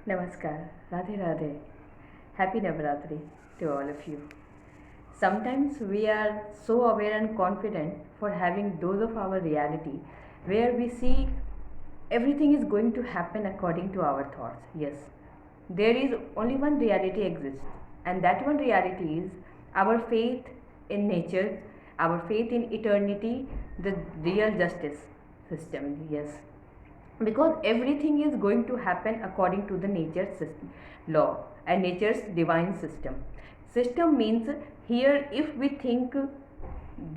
Namaskar, Radhe Radhe. Happy Navaratri to all of you. Sometimes we are so aware and confident for having dose of our reality where we see everything is going to happen according to our thoughts. Yes, there is only one reality exists, and that one reality is our faith in nature, our faith in eternity, the real justice system. Yes, because everything is going to happen according to the nature's system, law and nature's divine system means here if we think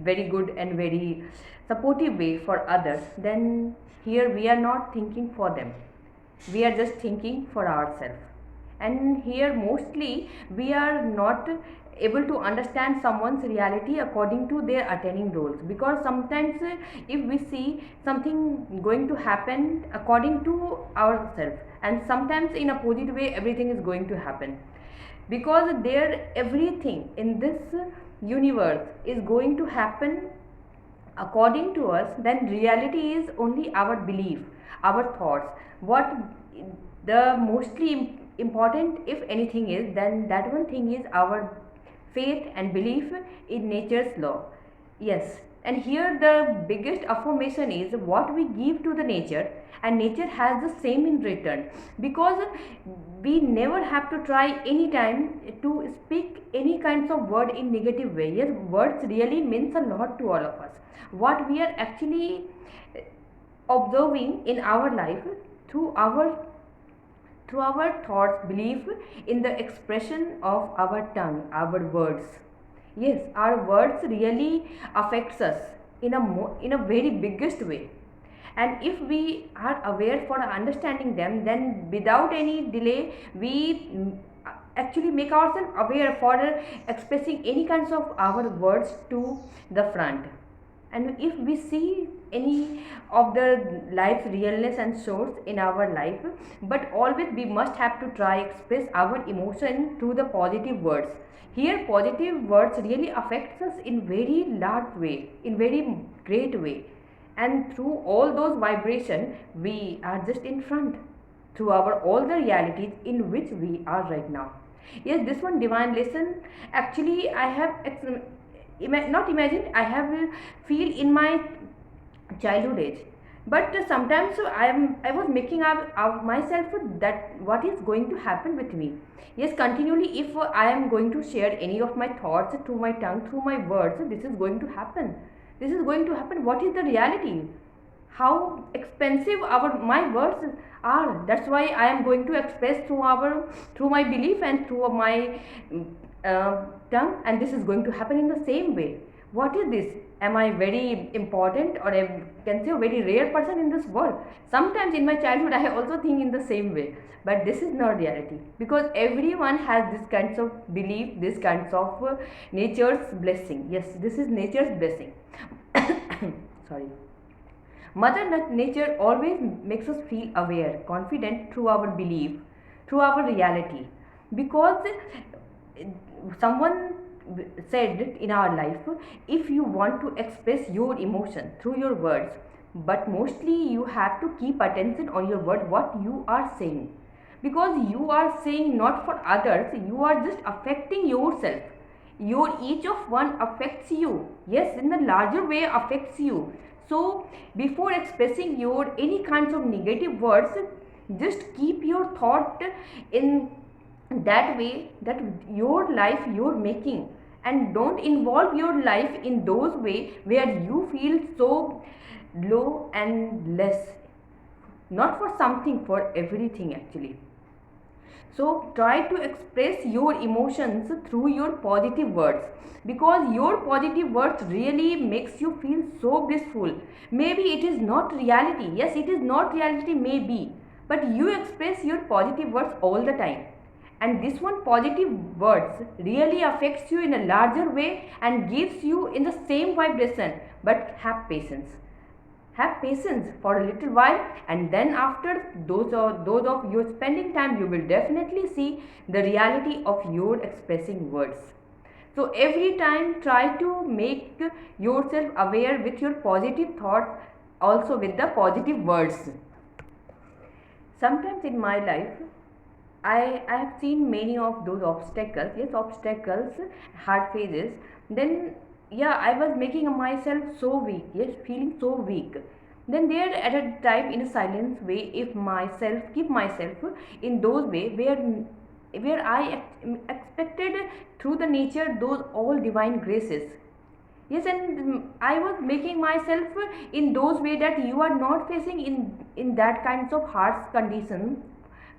very good and very supportive way for others, then here we are not thinking for them, we are just thinking for ourselves. And here mostly we are not able to understand someone's reality according to their attaining roles, because sometimes if we see something going to happen according to ourselves, and sometimes in a positive way everything is going to happen, because there everything in this universe is going to happen according to us, then reality is only our belief, our thoughts. What the mostly important, if anything, is then that one thing is our faith and belief in nature's law. Yes, and here the biggest affirmation is what we give to the nature, and nature has the same in return, because we never have to try any time to speak any kinds of word in negative way. Yes, words really means a lot to all of us. What we are actually observing in our life through our thoughts, belief in the expression of our tongue, our words. Yes, our words really affects us in a very biggest way, and if we are aware for understanding them, then without any delay we actually make ourselves aware for expressing any kinds of our words to the front. And if we see any of the life's realness and source in our life, but always we must have to try express our emotion through the positive words. Here positive words really affects us in very large way, in very great way, and through all those vibration we are just in front through our all the realities in which we are right now. Yes, this one divine lesson actually I have not imagined, I have feel in my childhood age. But sometimes I was making up myself that what is going to happen with me. Yes, continually if I am going to share any of my thoughts through my tongue, through my words, this is going to happen, this is going to happen. What is the reality, how expensive our my words are? That's why I am going to express through my belief and through my tongue, and this is going to happen in the same way. What is this? Am I very important, or I can say a very rare person in this world? Sometimes in my childhood I also think in the same way, but this is not reality, because everyone has this kinds of belief, this kinds of nature's blessing. Yes, this is nature's blessing. Sorry. Mother Nature always makes us feel aware, confident through our belief, through our reality, because someone said in our life, if you want to express your emotion through your words, but mostly you have to keep attention on your word, what you are saying, because you are saying not for others, you are just affecting yourself. Your each of one affects you. Yes, in the larger way affects you. So before expressing your any kinds of negative words, just keep your thought in that way that your life you're making, and don't involve your life in those way where you feel so low and less, not for something, for everything actually. So try to express your emotions through your positive words, because your positive words really makes you feel so blissful. Maybe it is not reality, yes it is not reality maybe, but you express your positive words all the time, and this one positive words really affects you in a larger way and gives you in the same vibration. But have patience for a little while, and then after those of you spending time, you will definitely see the reality of your expressing words. So every time try to make yourself aware with your positive thoughts, also with the positive words. Sometimes in my life I have seen many of those obstacles, yes, obstacles, hard phases. Then, yeah, I was making myself so weak, yes, feeling so weak. Then there at a time in a silence way, if myself keep myself in those way where I expected through the nature those all divine graces. Yes, and I was making myself in those way that you are not facing in that kinds of harsh condition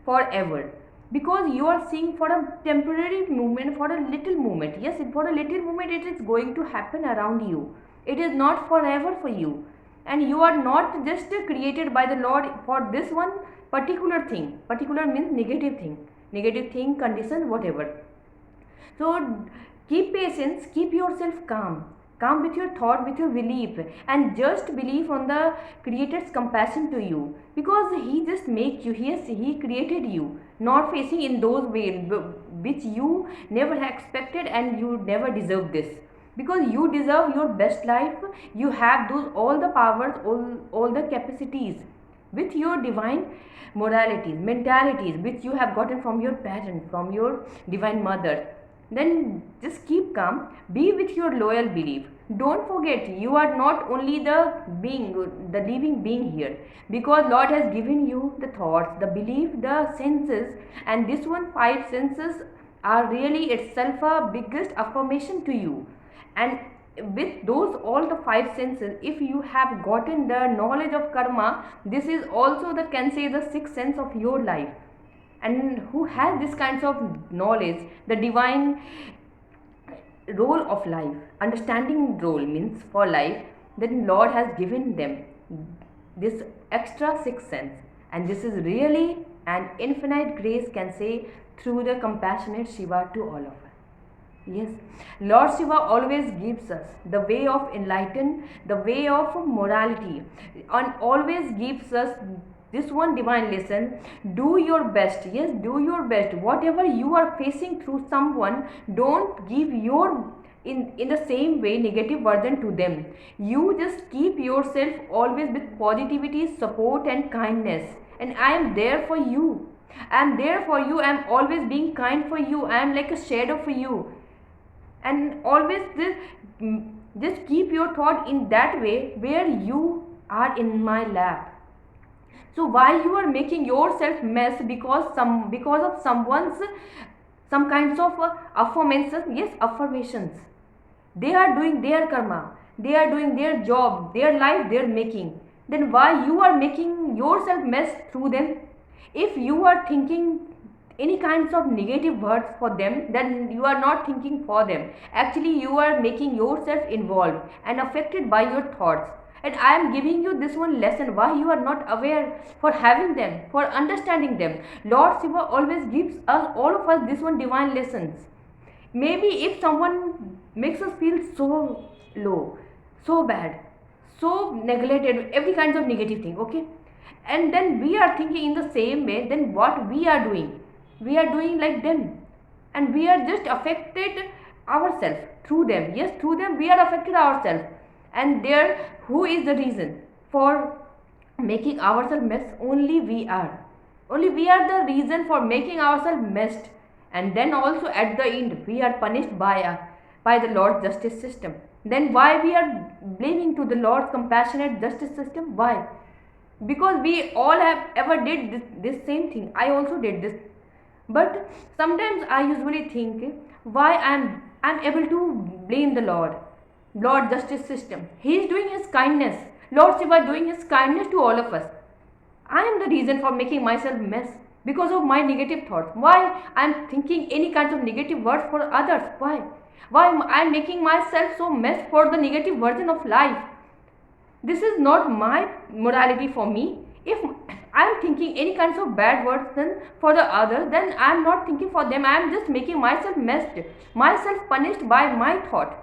forever, because you are seeing for a temporary movement, for a little moment. Yes, for a little moment it is going to happen around you. It is not forever for you, and you are not just created by the Lord for this one particular thing. Particular means negative thing, condition, whatever. So keep patience, keep yourself calm with your thought, with your belief, and just believe on the creator's compassion to you, because he just make you, he created you, not facing in those ways which you never expected, and you never deserve this, because you deserve your best life. You have those all the powers, all the capacities, with your divine moralities, mentalities, which you have gotten from your parents, from your divine mother. Then just keep calm, be with your loyal belief. Don't forget, you are not only the being, the living being here, because Lord has given you the thoughts, the belief, the senses, and this one five senses are really itself a biggest affirmation to you. And with those all the five senses, if you have gotten the knowledge of karma, this is also the can say the sixth sense of your life. And who has this kinds of knowledge, the divine role of life, understanding role means for life, then Lord has given them this extra sixth sense. And this is really an infinite grace, can say, through the compassionate Shiva to all of us. Yes, Lord Shiva always gives us the way of enlighten, the way of morality, and always gives us this one divine lesson. Do your best. Yes, do your best. Whatever you are facing through someone, don't give your in the same way negative version to them. You just keep yourself always with positivity, support, and kindness. And I am there for you. I am there for you. I am always being kind for you. I am like a shadow for you. And always just keep your thought in that way where you are in my lap. So why you are making yourself mess because of someone's some kinds of affirmations? Yes, affirmations. They are doing their karma, they are doing their job, their life they're making. Then why you are making yourself mess through them? If you are thinking any kinds of negative words for them, then you are not thinking for them. Actually, you are making yourself involved and affected by your thoughts. And I am giving you this one lesson why you are not aware for having them, for understanding them. Lord Shiva always gives us, all of us, this one divine lessons. Maybe if someone makes us feel so low, so bad, so neglected, every kind of negative thing, okay, and then we are thinking in the same way, then what we are doing, we are doing like them, and we are just affected ourselves through them. Yes, through them we are affected ourselves. And there, who is the reason for making ourselves mess? Only we are. Only we are the reason for making ourselves messed. And then also at the end we are punished by the Lord's justice system. Then why we are blaming to the Lord's compassionate justice system? Why? Because we all have ever did this same thing. I also did this. But sometimes I usually think why I'm able to blame the Lord justice system. He is doing his kindness. Lord Shiva doing his kindness to all of us. I am the reason for making myself mess because of my negative thoughts. Why I am thinking any kind of negative words for others? Why? Why I am making myself so mess for the negative version of life? This is not my morality for me. If I am thinking any kinds of bad words then for the other, then I am not thinking for them. I am just making myself messed, myself punished by my thought.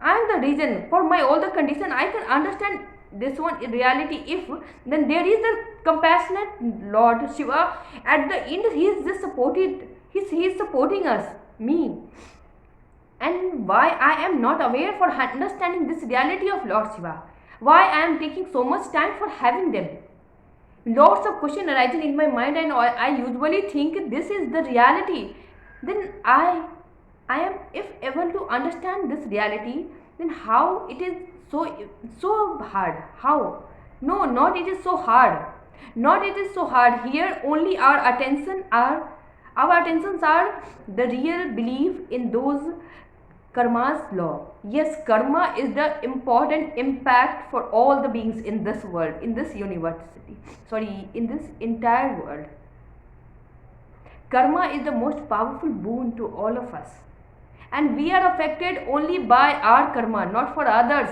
I am the reason for my all the condition. I can understand this one in reality. If then there is a compassionate Lord Shiva at the end, he is just supported. He is supporting us, me. And why I am not aware for understanding this reality of Lord Shiva? Why I am taking so much time for having them? lots of question arising in my mind, and I usually think this is the reality. Then I am if able to understand this reality, then how it is so hard? How? No, not it is so hard. Not it is so hard. Here only our attentions are the real belief in those karma's law. Yes, karma is the important impact for all the beings in this world, in this university, sorry, in this entire world. Karma is the most powerful boon to all of us. And we are affected only by our karma, not for others.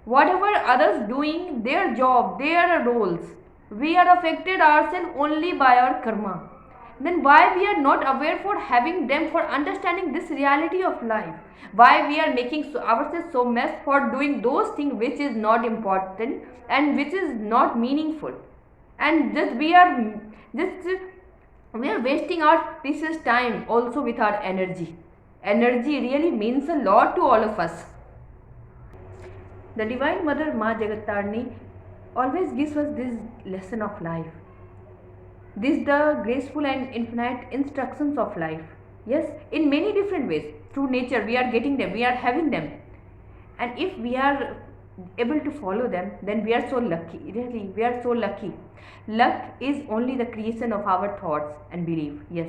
Whatever others doing, their job, their roles, we are affected ourselves only by our karma. Then why we are not aware for having them, for understanding this reality of life? Why we are making ourselves so mess for doing those things which is not important and which is not meaningful? And just we are wasting our precious time also with our energy. Energy really means a lot to all of us. The Divine Mother Ma Jagattarni always gives us this lesson of life. This the graceful and infinite instructions of life. Yes, in many different ways. Through nature we are getting them, we are having them. And if we are able to follow them, then we are so lucky. Really, we are so lucky. Luck is only the creation of our thoughts and belief. Yes,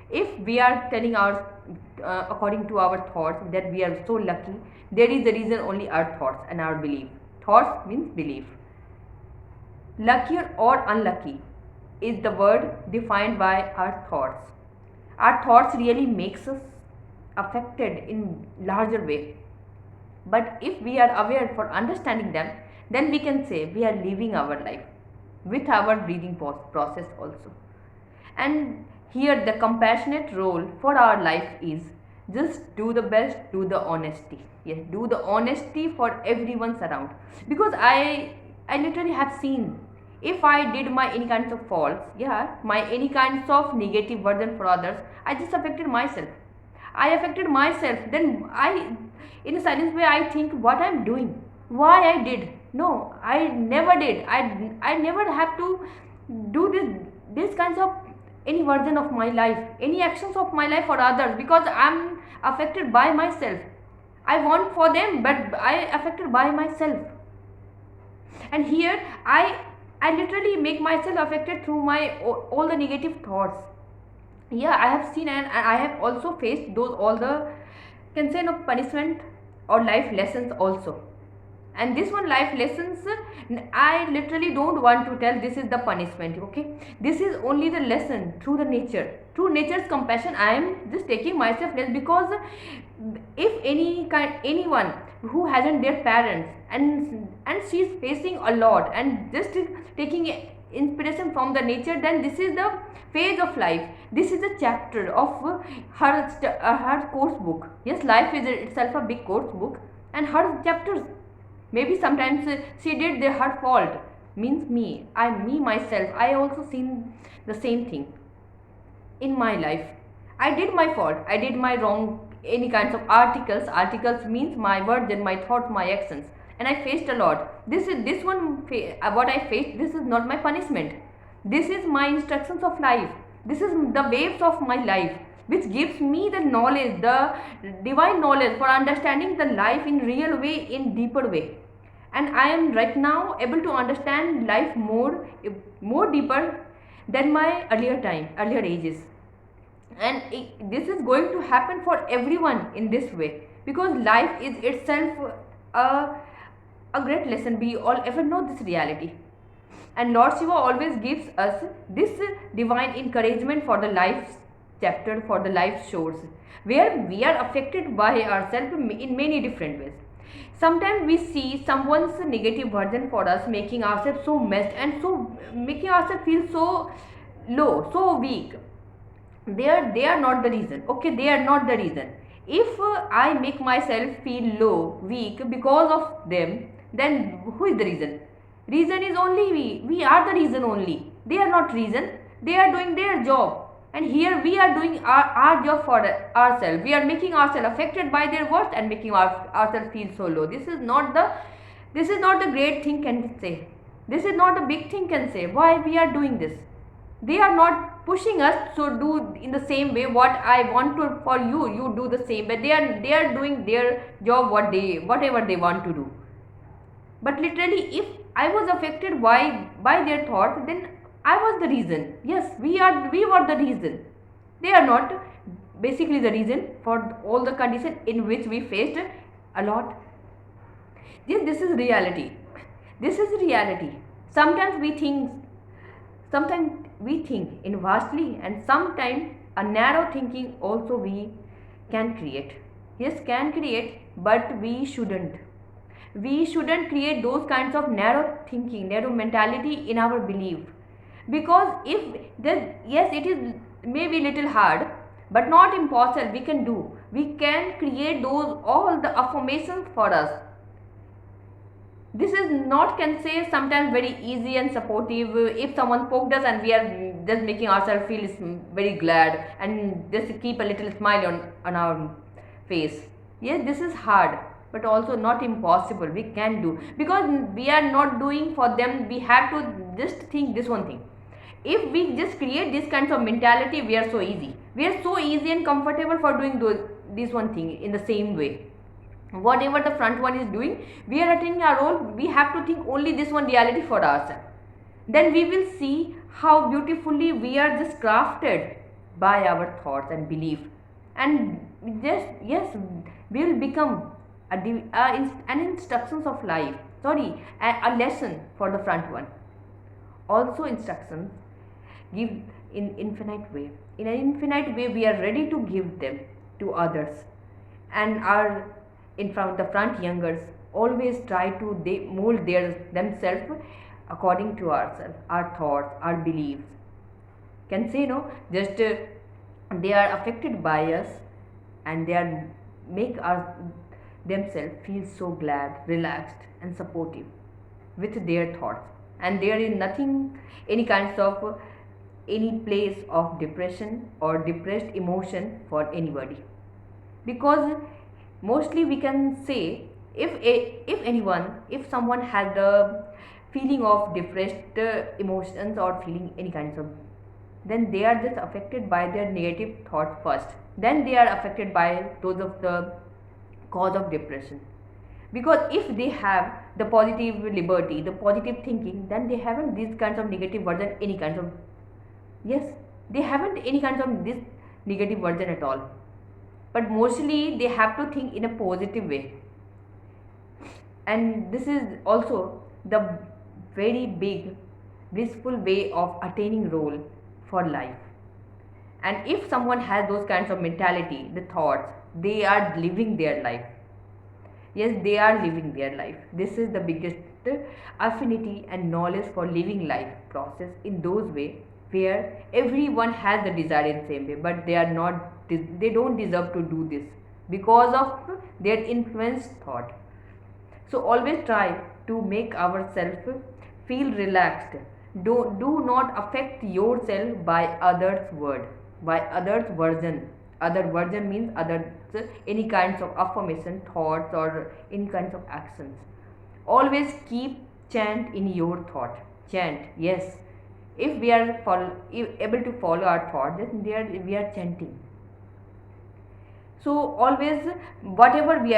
if we are telling our according to our thoughts that we are so lucky, there is a reason only our thoughts and our belief. Thoughts means belief. Luckier or unlucky is the word defined by our thoughts. Our thoughts really makes us affected in larger way. But if we are aware for understanding them, then we can say we are living our life with our breathing process also. And here the compassionate role for our life is just do the best, do the honesty. Yes, do the honesty for everyone around. Because I literally have seen, if I did my any kinds of faults, yeah, my any kinds of negative burden for others, I just affected myself. I affected myself. Then in a silent way, I think what I'm doing, why I did. No, I never did. I never have to do this kinds of any version of my life, any actions of my life for others, because I'm affected by myself. I want for them, but I affected by myself. And here I literally make myself affected through my all the negative thoughts. Yeah, I have seen, and I have also faced those all the can say no punishment or life lessons also. And this one life lessons, I literally don't want to tell this is the punishment. Okay, this is only the lesson through the nature, through nature's compassion. I am just taking myself less, because if anyone who hasn't their parents, and she's facing a lot and just taking inspiration from the nature, then this is the phase of life. This is a chapter of her course book. Yes, life is itself a big course book, and her chapters. Maybe sometimes she did her fault, means me myself, I also seen the same thing in my life. I did my fault, I did my wrong, any kinds of articles means my words and my thoughts, my actions, and I faced a lot. This one what I faced, this is not my punishment, this is my instructions of life, this is the waves of my life, which gives me the knowledge, the divine knowledge for understanding the life in real way, in deeper way. And I am right now able to understand life more deeper than my earlier ages. And this is going to happen for everyone in this way, because life is itself a great lesson. We all ever know this reality, and Lord Shiva always gives us this divine encouragement for the life chapter, for the life shores, where we are affected by ourselves in many different ways. Sometimes we see someone's negative version for us, making ourselves so messed, and so making ourselves feel so low, so weak. They are not the reason. Okay, they are not the reason. If I make myself feel low, weak because of them, then who is the reason? Reason is only we are the reason only. They are not reason. They are doing their job, and here we are doing our job for ourselves. We are making ourselves affected by their words and making ourselves feel so low. This is not the great thing can say. This is not a big thing, can say why we are doing this. They are not pushing us to do in the same way what I want to for you, you do the same, but they are doing their job, whatever they want to do. But literally, if I was affected by their thoughts, then I was the reason. Yes, we were the reason. They are not basically the reason for all the condition in which we faced a lot. Yes, this is reality. This is reality. Sometimes we think, in vastly, and sometimes a narrow thinking also we can create. Yes, can create, but we shouldn't. We shouldn't create those kinds of narrow thinking, narrow mentality in our belief. Because if that, yes, it is maybe little hard, but not impossible. We can do. We can create those all the affirmations for us. This is not, can say, sometimes very easy and supportive. If someone poked us and we are just making ourselves feel very glad and just keep a little smile on our face. Yes, this is hard, but also not impossible. We can do, because we are not doing for them. We have to just think this one thing. If we just create this kinds of mentality, we are so easy. We are so easy and comfortable for doing this one thing in the same way. Whatever the front one is doing, we are attaining our role. We have to think only this one reality for ourselves. Then we will see how beautifully we are just crafted by our thoughts and belief. And just, yes, we will become an instructions of life. Sorry, a lesson for the front one. Also instructions give in infinite way. In an infinite way, we are ready to give them to others. And our in front the front youngers always try to mold themselves according to ourselves, our thoughts, our beliefs. Can say no, just they are affected by us, and they are make our themselves feel so glad, relaxed, and supportive with their thoughts. And there is nothing, any kinds of any place of depression or depressed emotion for anybody. Because mostly we can say, if someone has the feeling of depressed emotions or feeling any kinds of, then they are just affected by their negative thoughts first, then they are affected by those of the cause of depression. Because if they have the positive liberty, the positive thinking, then they haven't these kinds of negative version, any kinds of, yes, they haven't any kinds of this negative version at all. But mostly they have to think in a positive way. And this is also the very big blissful way of attaining role for life. And if someone has those kinds of mentality, the thoughts, they are living their life. Yes, they are living their life. This is the biggest affinity and knowledge for living life process in those way, where everyone has the desire in same way, but they are not, they don't deserve to do this because of their influenced thought. So always try to make ourselves feel relaxed. Do not affect yourself by others word, by others version. Other version means others, any kinds of affirmation thoughts or any kinds of actions. Always keep chant in your thought. Chant, yes. If we are able to follow our thought, then we are chanting. So always, whatever we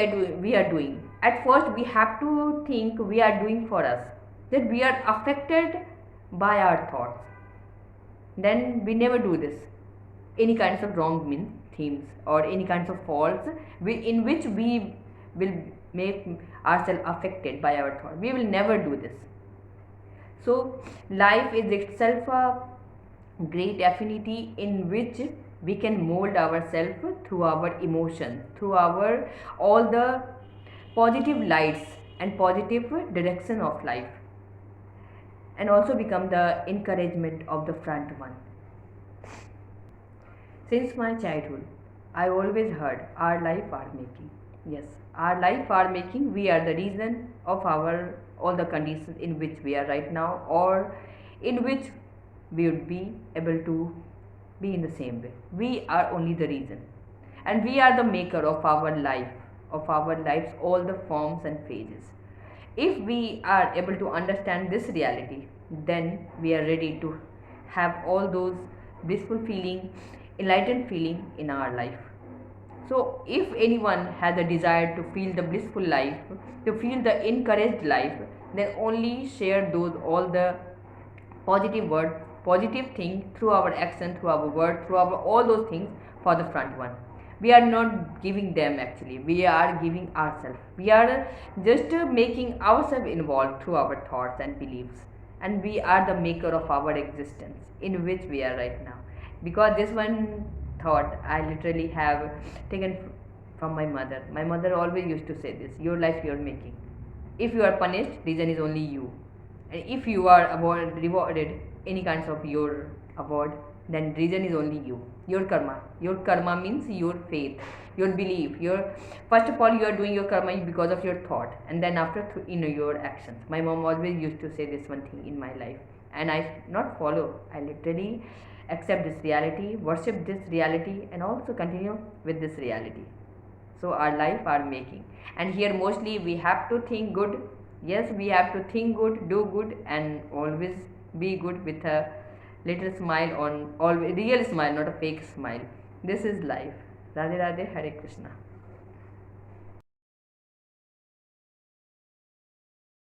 are doing, at first we have to think we are doing for us, that we are affected by our thoughts. Then we never do this, any kinds of wrong themes or any kinds of faults in which we will make ourselves affected by our thought. We will never do this. So life is itself a great affinity in which we can mold ourselves through our emotions, through our all the positive lights and positive direction of life, and also become the encouragement of the front one. Since my childhood, I always heard our life are making. Yes, our life are making. We are the reason of our all the conditions in which we are right now, or in which we would be able to be in the same way. We are only the reason, and we are the maker of our life, of our lives, all the forms and phases. If we are able to understand this reality, then we are ready to have all those blissful feeling, enlightened feeling in our life. So, if anyone has a desire to feel the blissful life, to feel the encouraged life, then only share those all the positive word, positive thing through our action, through our word, through our all those things for the front one. We are not giving them actually, we are giving ourselves. We are just making ourselves involved through our thoughts and beliefs, and we are the maker of our existence in which we are right now. Because this one thought I literally have taken from my mother. My mother always used to say this: your life you are making. If you are punished, reason is only you. And if you are rewarded any kinds of your award, then reason is only you. Your karma means your faith, your belief. Your first of all, you are doing your karma because of your thought, and then after in your actions. My mom always used to say this one thing in my life, and I not follow. I literally accept this reality, worship this reality, and also continue with this reality. So our life are making, and here mostly we have to think good. Yes, we have to think good, do good, and always be good with a little smile on, always real smile, not a fake smile. This is life. Radhe Radhe, Hare Krishna.